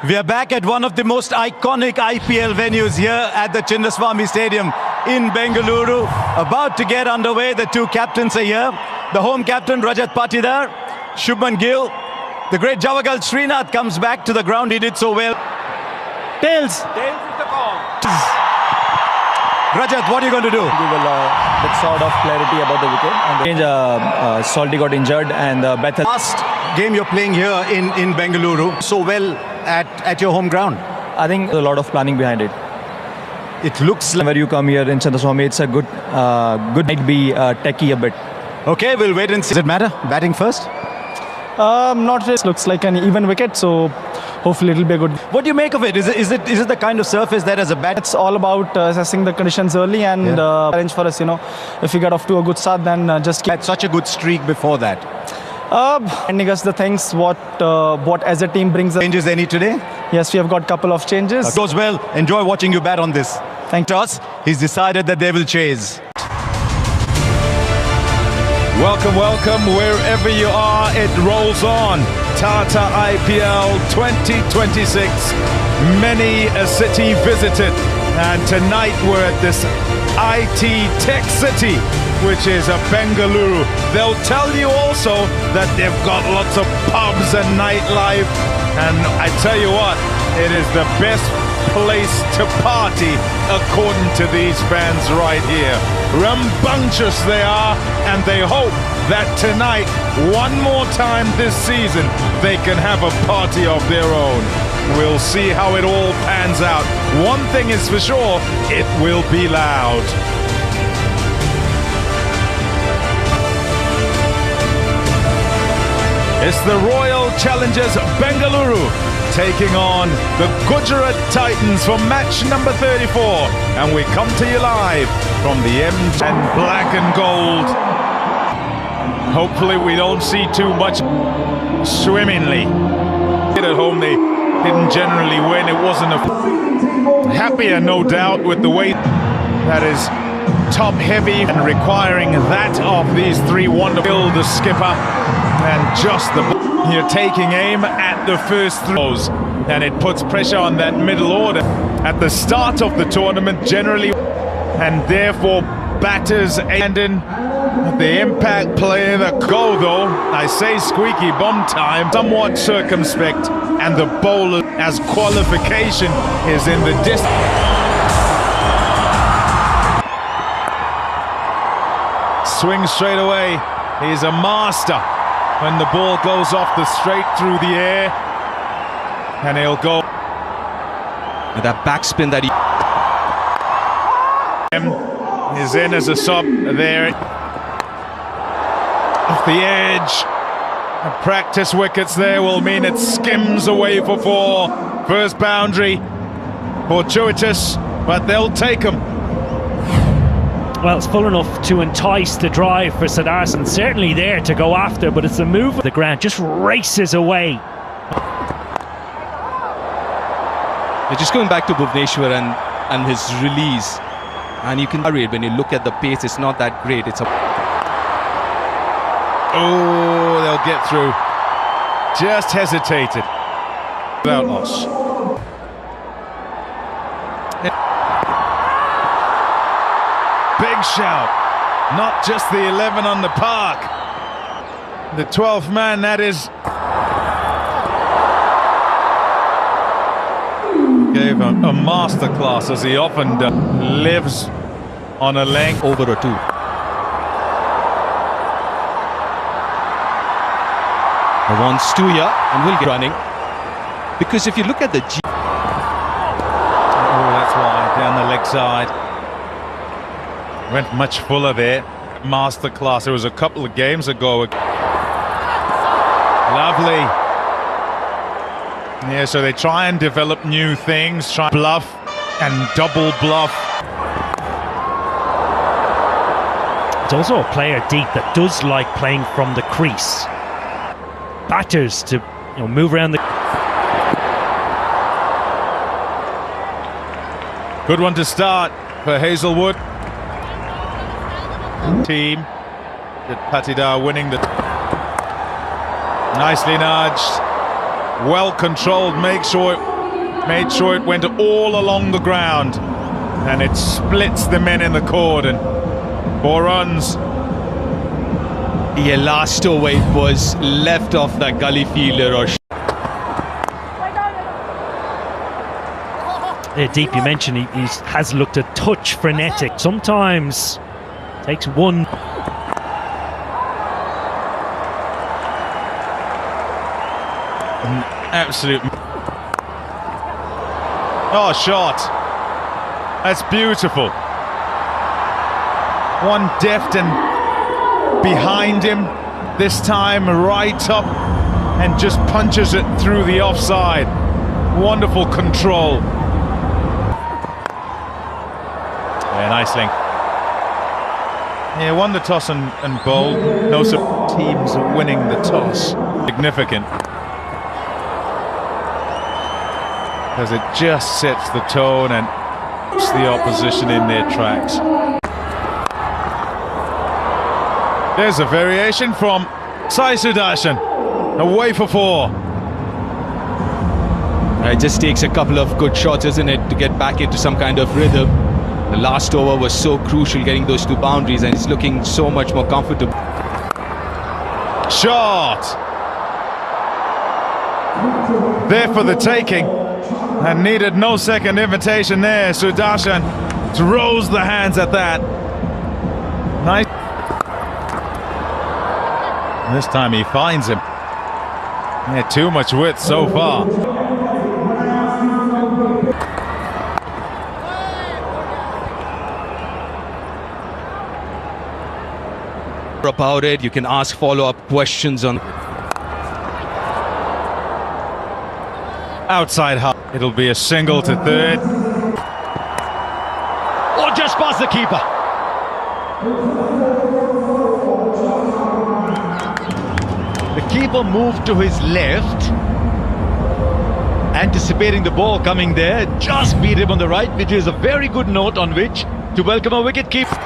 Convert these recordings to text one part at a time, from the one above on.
We are back at one of the most iconic IPL venues here at the Chinnaswamy Stadium in Bengaluru. About to get underway, the two captains are here. The home captain Rajat Patidar, Shubman Gill. The great Javagal Srinath comes back to the ground, he did so well. Tails. Tails is the call. Rajat, what are you going to do? Give that sort of clarity about the wicket. And Salty got injured and Bethel. Last game you're playing here in Bengaluru, so well at your home ground. I think there's a lot of planning behind it. It looks like where you come here in Chinnaswamy, it's a good might be techie a bit. Okay, we'll wait and see. Does it matter? Batting first? Not really. Looks like an even wicket, so hopefully it'll be a good. What do you make of it? Is it the kind of surface that as a bat? It's all about assessing the conditions early and challenge for us. If we get off to a good start, then just keep. Had such a good streak before that. Ending us the things what as a team brings us. Changes any today? Yes, we have got a couple of changes. Goes well. Enjoy watching you bat on this. Thank you. Toss. He's decided that they will chase. Welcome, welcome, wherever you are, it rolls on. Tata IPL 2026, many a city visited, and tonight we're at this IT tech city, which is a Bengaluru. They'll tell you also that they've got lots of pubs and nightlife, and I tell you what, it is the best place to party according to these fans right here. Rambunctious they are, and they hope that tonight, one more time this season, they can have a party of their own. We'll see how it all pans out. One thing is for sure, it will be loud. It's the Royal Challengers Bengaluru taking on the Gujarat Titans for match number 34. And we come to you live from the M and black and gold. Hopefully we don't see too much swimmingly. At home they didn't generally win. It wasn't a happier, no doubt, with the way that is top heavy and requiring that of these three wonderful, the skipper and just the you're taking aim at the first throws, and it puts pressure on that middle order at the start of the tournament generally, and therefore batters and in the impact play. The goal though, I say squeaky bum time, somewhat circumspect, and the bowler as qualification is in the distance. Swing straight away. He's a master when the ball goes off the straight through the air, and he'll go with that backspin that he is in as a sub there off the edge. The practice wickets there will mean it skims away for four. First boundary, fortuitous, but they'll take him. Well, it's full enough to entice the drive for Siddharth, certainly there to go after, but it's the move of the ground, just races away. They're just going back to Bhuvneshwar and his release, and you can worry when you look at the pace, it's not that great. It's a they'll get through. Just hesitated. Without loss. Big shout, not just the 11 on the park. The 12th man, that is. Gave a masterclass, as he often does. Lives on a length. over or two. Wants to here and will get running. Because if you look at the Oh, that's why, down the leg side. Went much fuller there. Masterclass. It was a couple of games ago. Lovely. Yeah, so they try and develop new things, try bluff and double bluff. It's also a player deep that does like playing from the crease. Batters to move around the. Good one to start for Hazelwood. Team. Patidar winning the. Nicely nudged. well controlled, made sure it went all along the ground, and it splits the men in the cord. And 4 runs. Yeah, last over it was left off that gully fielder or. Deep, you mentioned he has looked a touch frenetic. Sometimes takes one. Absolute. Oh, shot. That's beautiful. One deft and behind him, this time right up, and just punches it through the offside. Wonderful control. Yeah, nice link. Yeah, won the toss and bowled. No teams are winning the toss. Significant. Because it just sets the tone and puts the opposition in their tracks. There's a variation from Sai Sudarshan. Away for 4. It just takes a couple of good shots, isn't it, to get back into some kind of rhythm. The last over was so crucial, getting those 2 boundaries, and it's looking so much more comfortable. Shot! There for the taking, and needed no second invitation there. Sudarshan throws the hands at that. Nice. This time he finds him. Yeah, too much width so far. About it, you can ask follow-up questions on. Outside half. It'll be a single to 3rd. Oh, just past the keeper. The keeper moved to his left, anticipating the ball coming there, just beat him on the right, which is a very good note on which to welcome a wicket keeper.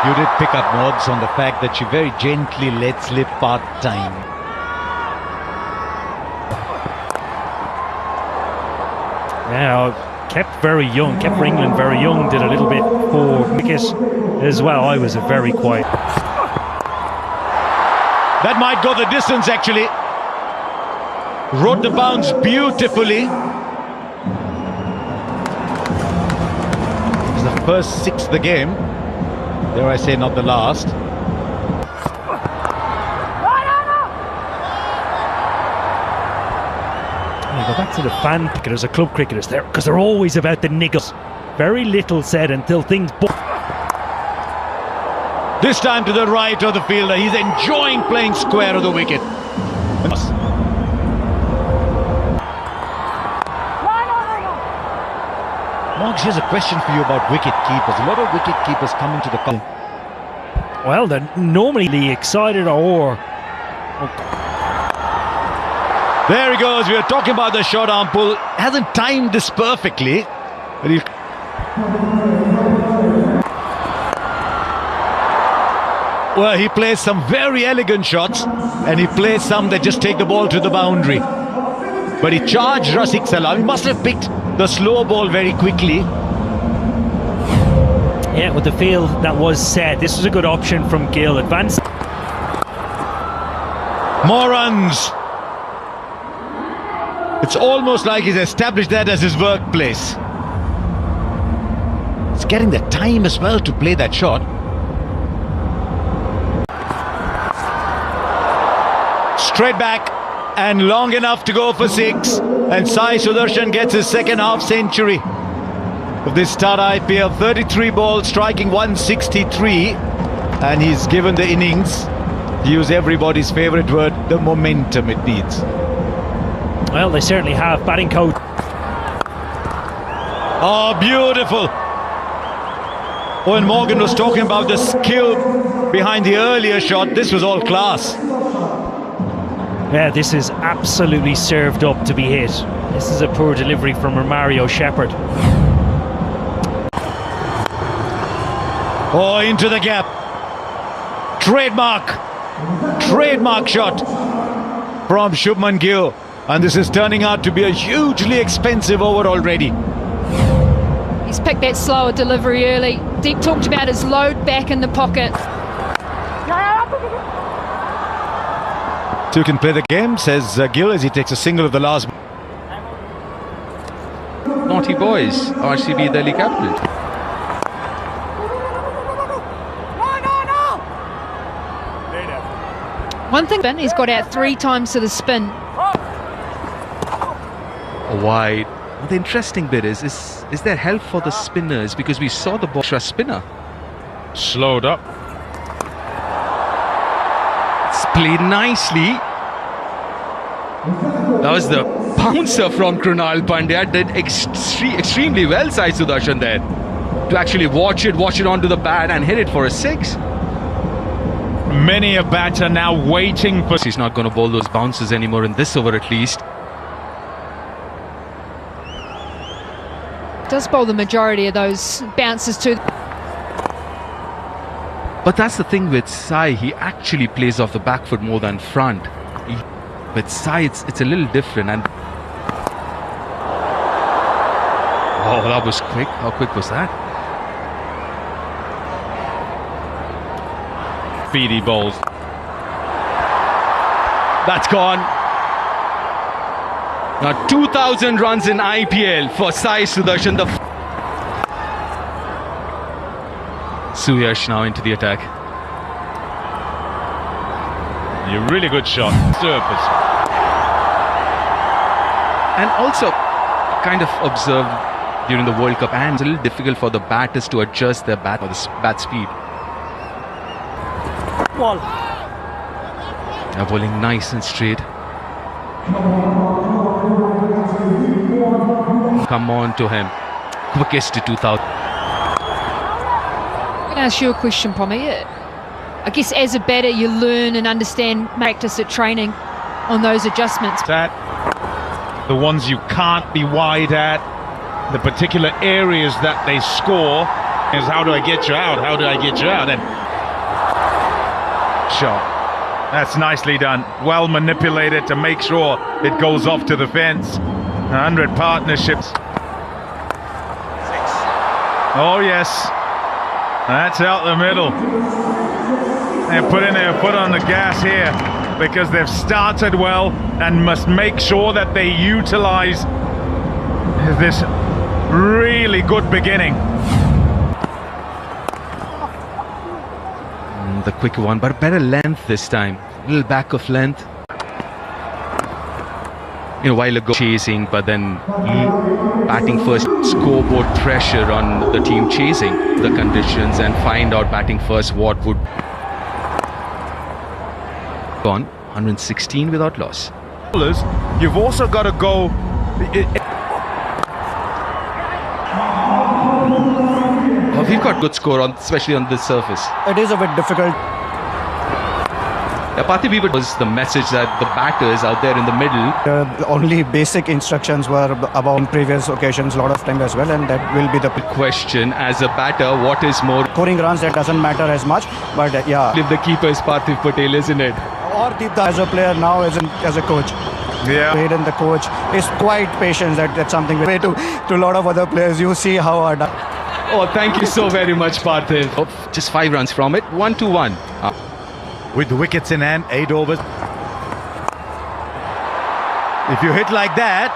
You did pick up nods on the fact that she very gently let slip part-time. Yeah, kept very young, kept England very young, did a little bit for wicket as well. I was very quiet. That might go the distance, actually. Rode the bounce beautifully. It's the first 6 of the game. Dare I say, not the last. You go back to the fan cricketers or club cricketers there, because they're always about the niggles. Very little said until things. This time to the right of the fielder. He's enjoying playing square of the wicket. Mark, here's a question for you about wicket keepers. A lot of wicket keepers come into the club. Well, they're normally excited or. There he goes. We were talking about the short arm pull. Hasn't timed this perfectly, but he. Well, he plays some very elegant shots, and he plays some that just take the ball to the boundary. But he charged Rafiq Salam. He must have picked the slow ball very quickly. Yeah, with the feel that was set, this was a good option from Gill. Advance. More runs. It's almost like he's established that as his workplace. It's getting the time as well to play that shot. Straight back and long enough to go for 6. And Sai Sudarshan gets his second half century of this start IPL. 33 balls, striking 163. And he's given the innings, to use everybody's favourite word, the momentum it needs. Well, they certainly have. Batting coach. Oh, beautiful. Owen Morgan was talking about the skill behind the earlier shot. This was all class. Yeah, this is absolutely served up to be hit. This is a poor delivery from Mario Shepherd. Oh, into the gap. Trademark shot from Shubman Gill. And this is turning out to be a hugely expensive over already. He's picked that slower delivery early. Deep talked about his load back in the pocket. Two can play the game, says Gill as he takes a single of the last. Naughty boys, RCB Delhi Capitals. One thing, he's got out 3 times to the spin. Wide. The interesting bit is there help for the spinners, because we saw the ball spinner Slowed up. it's played nicely. That was the bouncer from Krunal Pandya, did extremely well, Sai Sudarshan, there to actually watch it onto the bat and hit it for a 6. Many a batter now waiting for... He's not going to bowl those bounces anymore in this over at least. Does bowl the majority of those bounces too. But that's the thing with Sai, he actually plays off the back foot more than front. With Sai, it's a little different. And oh, that was quick. How quick was that? Speedy bowls. That's gone. Now 2,000 runs in IPL for Sai Sudarshan. Suyash now into the attack. A really good shot. Surface. And also kind of observed during the World Cup, and it's a little difficult for the batters to adjust their bat or the bat speed. Ball. They're bowling nice and straight. Come on to him. Quickest to 2,000. I'm going to ask you a question, Pommy. I guess as a batter, you learn and understand practice at training on those adjustments. That, the ones you can't be wide at, the particular areas that they score is how do I get you out? How do I get you out? And shot. That's nicely done. Well manipulated to make sure it goes off to the fence. 100 partnerships. 6. Oh yes, that's out the middle. They're putting their foot on the gas here because they've started well and must make sure that they utilize this really good beginning. The quicker one, but better length this time. A little back of length. A while ago chasing, but then batting first, scoreboard pressure on the team chasing the conditions and find out batting first what would gone 116 without loss. You've also got to go. We've got good score on, especially on this surface. It is a bit difficult. Yeah, Parthiv was the message that the batters out there in the middle. Only basic instructions were about previous occasions a lot of time as well, and that will be the Question as a batter, what is more? scoring runs. That doesn't matter as much, but yeah. If the keeper is Parthiv Patel, isn't it? Or Deepta as a player now as a coach. Yeah. Hayden, the coach, is quite patient. That's something way to a lot of other players. You see how are done. Oh, thank you so very much, Parthiv. Oh, just 5 runs from it, 1-1. With the wickets in hand, 8 overs. If you hit like that,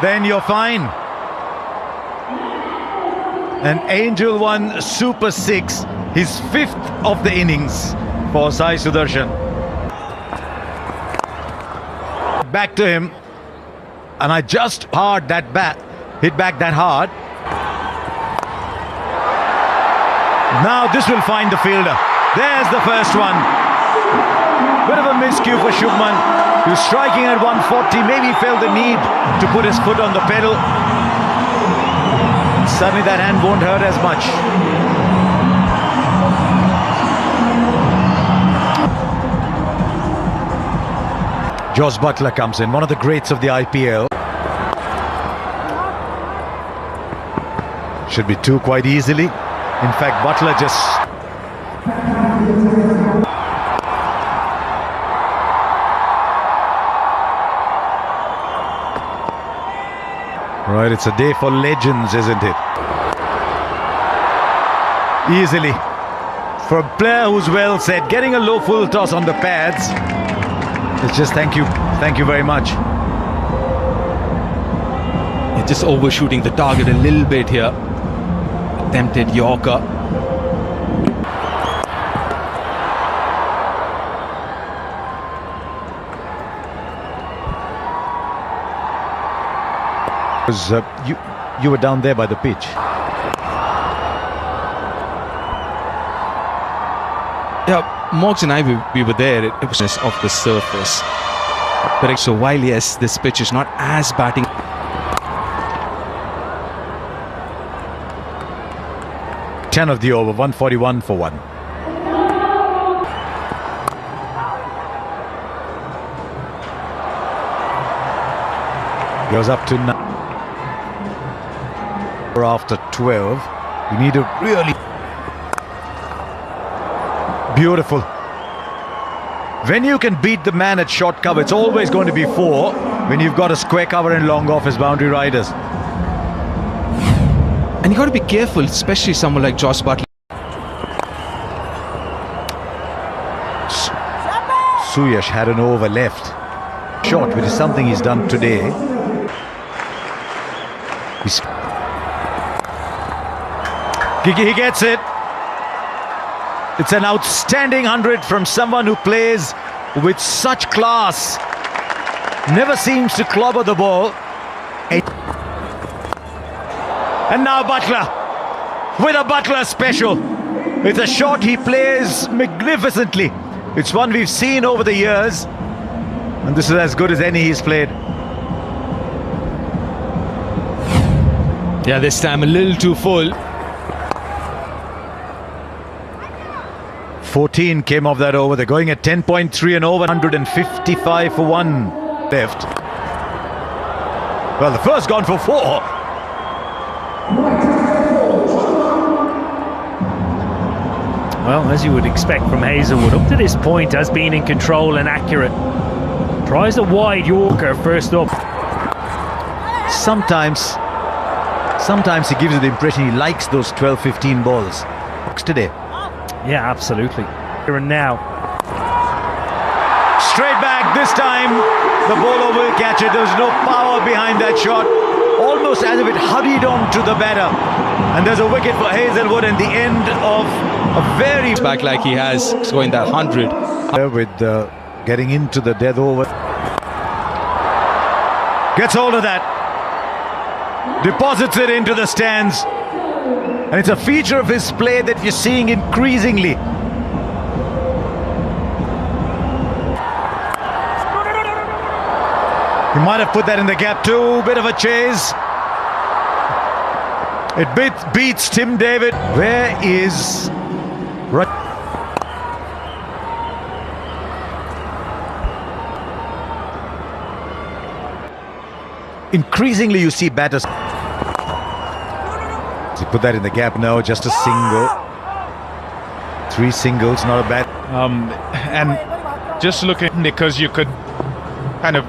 then you're fine. An Angel One Super 6, his 5th of the innings for Sai Sudarshan. Back to him, and I just hard that bat, hit back that hard. Now this will find the fielder. There's the first one. Bit of a miscue for Shubman. He was striking at 140. Maybe felt the need to put his foot on the pedal. Suddenly that hand won't hurt as much. Jos Buttler comes in, one of the greats of the IPL. Should be 2 quite easily. In fact, Buttler just... Right, it's a day for legends, isn't it? Easily. For a player who's well set, getting a low full toss on the pads. It's just thank you very much. He's just overshooting the target a little bit here. Attempted Yorker. You were down there by the pitch. Yeah, Morgs and I, we were there. It was just off the surface. But so while yes, this pitch is not as batting. Ten of the over, 141 for 1. Goes up to 9. After 12, you need a really beautiful. When you can beat the man at short cover, it's always going to be 4 when you've got a square cover and long off as boundary riders. And you got to be careful, especially someone like Josh Butler. Suyash had an over left short, which is something he's done today. He gets it. It's an outstanding 100 from someone who plays with such class. Never seems to clobber the ball. And now Butler with a Butler special. It's a shot he plays magnificently. It's one we've seen over the years, and this is as good as any he's played. Yeah, this time a little too full. 14 came off that over. They're going at 10.3 and over. 155 for 1 left. Well, the first gone for 4. Well, as you would expect from Hazelwood, up to this point has been in control and accurate. Tries a wide Yorker first up. Sometimes he gives you the impression he likes those 12-15 balls. Today. Yeah, absolutely. Here and now. Straight back this time. The bowler will catch it. There's no power behind that shot. Almost as if it hurried on to the batter. And there's a wicket for Hazelwood and the end of a very... Back like he has, scoring that 100. With getting into the death over. Gets hold of that. Deposits it into the stands. And it's a feature of his play that you're seeing increasingly. He might have put that in the gap too. Bit of a chase. It beats Tim David. Where is... Increasingly you see batters. He put that in the gap now, just a single. 3 singles, not a bad. And just looking, because you could kind of